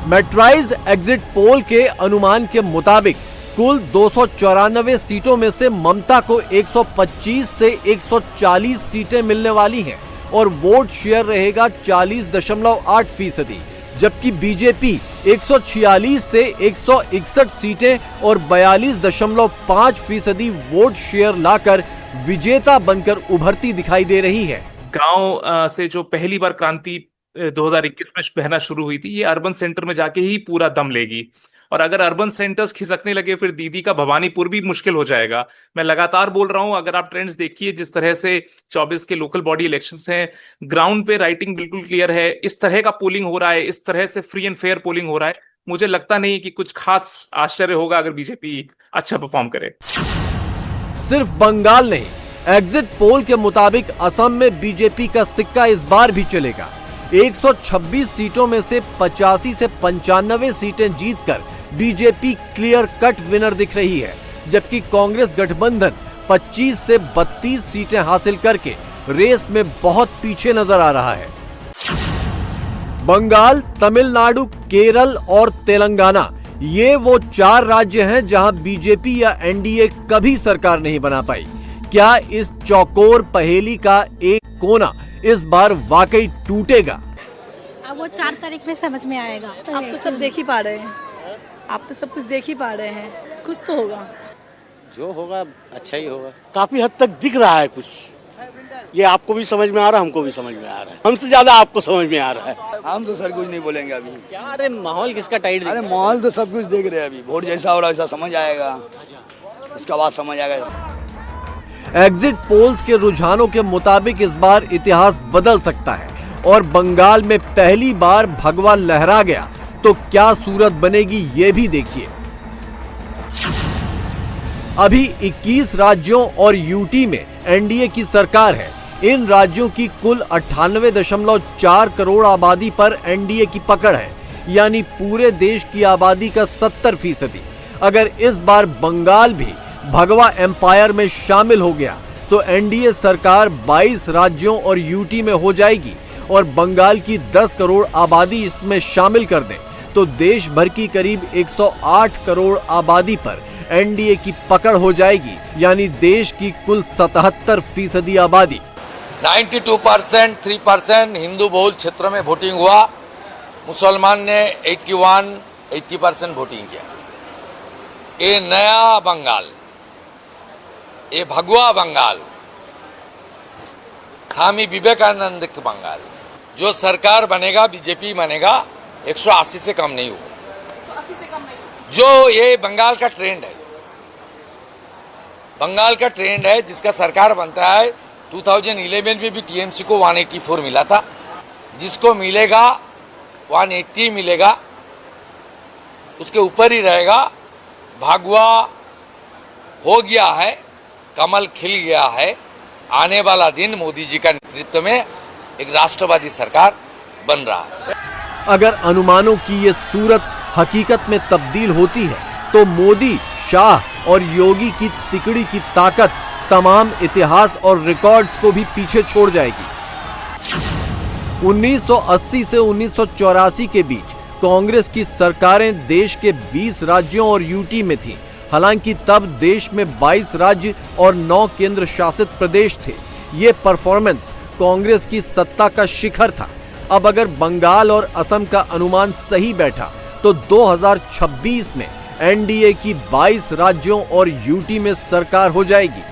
मेट्राइज exit poll के अनुमान के मुताबिक कुल 294 सीटों में से ममता को 125 से 140 सीटें मिलने वाली हैं और वोट शेयर रहेगा 40.8%, जबकि बीजेपी 146 से 161 सीटें और 42.5% वोट शेयर लाकर विजेता बनकर उभरती दिखाई दे रही है। गांव से जो पहली बार क्रांति 2021 में बहना शुरू हुई थी, ये अर्बन सेंटर में जाके ही पूरा दम लेगी। और अगर अर्बन सेंटर्स खिसकने लगे फिर दीदी का भवानीपुर भी मुश्किल हो जाएगा। मैं लगातार बोल रहा हूं, अगर आप ट्रेंड्स देखिए, जिस तरह से 24 के लोकल बॉडी इलेक्शंस हैं, ग्राउंड पे राइटिंग बिल्कुल क्लियर है। इस तरह का पोलिंग हो रहा है, इस तरह से फ्री एंड फेयर पोलिंग हो रहा है, मुझे लगता नहीं कि कुछ खास आश्चर्य होगा अगर बीजेपी अच्छा परफॉर्म करे। सिर्फ बंगाल नहीं, एग्जिट पोल के मुताबिक असम में बीजेपी का सिक्का इस बार भी चलेगा। 126 सीटों में से 85 से 95 सीटें जीतकर बीजेपी क्लियर कट विनर दिख रही है, जबकि कांग्रेस गठबंधन 25 से 32 सीटें हासिल करके रेस में बहुत पीछे नजर आ रहा है। बंगाल, तमिलनाडु, केरल और तेलंगाना, ये वो 4 राज्य हैं जहां बीजेपी या एनडीए कभी सरकार नहीं बना पाई। क्या इस चौकोर पहेली का एक कोना इस बार वाकई टूटेगा? अब वो 4 तारीख में समझ में आएगा। आप तो सब देख ही पा रहे हैं, आप तो सब कुछ देख ही पा रहे हैं, कुछ तो होगा। जो होगा अच्छा ही होगा। काफी हद तक दिख रहा है कुछ, ये आपको भी समझ में आ रहा है, हमको भी समझ में आ रहा है, हमसे ज्यादा आपको समझ में आ रहा है। हम तो सर कुछ नहीं बोलेंगे अभी। क्या? अरे माहौल किसका टाइट? अरे माहौल तो सब कुछ देख रहे हैं अभी, वोट जैसा हो रहा है वैसा समझ आएगा, उसका बाद समझ आएगा। एग्जिट पोल्स के रुझानों के मुताबिक इस बार इतिहास बदल सकता है और बंगाल में पहली बार भगवा लहरा गया तो क्या सूरत बनेगी ये भी देखिए। अभी 21 राज्यों और यूटी में एनडीए की सरकार है। इन राज्यों की कुल 98.4 करोड़ आबादी पर एनडीए की पकड़ है, यानी पूरे देश की आबादी का 70%। अगर इस बार बंगाल भी भगवा एम्पायर में शामिल हो गया तो एनडीए सरकार 22 राज्यों और यूटी में हो जाएगी और बंगाल की 10 करोड़ आबादी इसमें शामिल कर दें तो देश भर की करीब 108 करोड़ आबादी पर एनडीए की पकड़ हो जाएगी, यानी देश की कुल 77% आबादी। 92%, 3% हिंदू बहुल क्षेत्रों में वोटिंग हुआ। मुसलमान ने 80% वोटिंग किया। ये नया बंगाल, ये भगवा बंगाल, स्वामी विवेकानंद के बंगाल, जो सरकार बनेगा, बीजेपी बनेगा, 180 से कम नहीं होगा। जो ये बंगाल का ट्रेंड है, बंगाल का ट्रेंड है, जिसका सरकार बनता है। 2011 में भी टीएमसी को 184 मिला था, जिसको मिलेगा 180 मिलेगा, उसके ऊपर ही रहेगा। भगवा हो गया है, कमल खिल गया है। आने वाला दिन मोदी जी का नेतृत्व में एक राष्ट्रवादी सरकार बन रहा है। अगर अनुमानों की ये सूरत हकीकत में तब्दील होती है तो मोदी, शाह और योगी की तिकड़ी की ताकत तमाम इतिहास और रिकॉर्ड्स को भी पीछे छोड़ जाएगी। 1980 से 1984 के बीच कांग्रेस की सरकारें देश के 20 राज्यों और यूटी में थीं। हालांकि तब देश में 22 राज्य और 9 केंद्र शासित प्रदेश थे। ये परफॉर्मेंस कांग्रेस की सत्ता का शिखर था। अब अगर बंगाल और असम का अनुमान सही बैठा तो 2026 में एनडीए की 22 राज्यों और यूटी में सरकार हो जाएगी।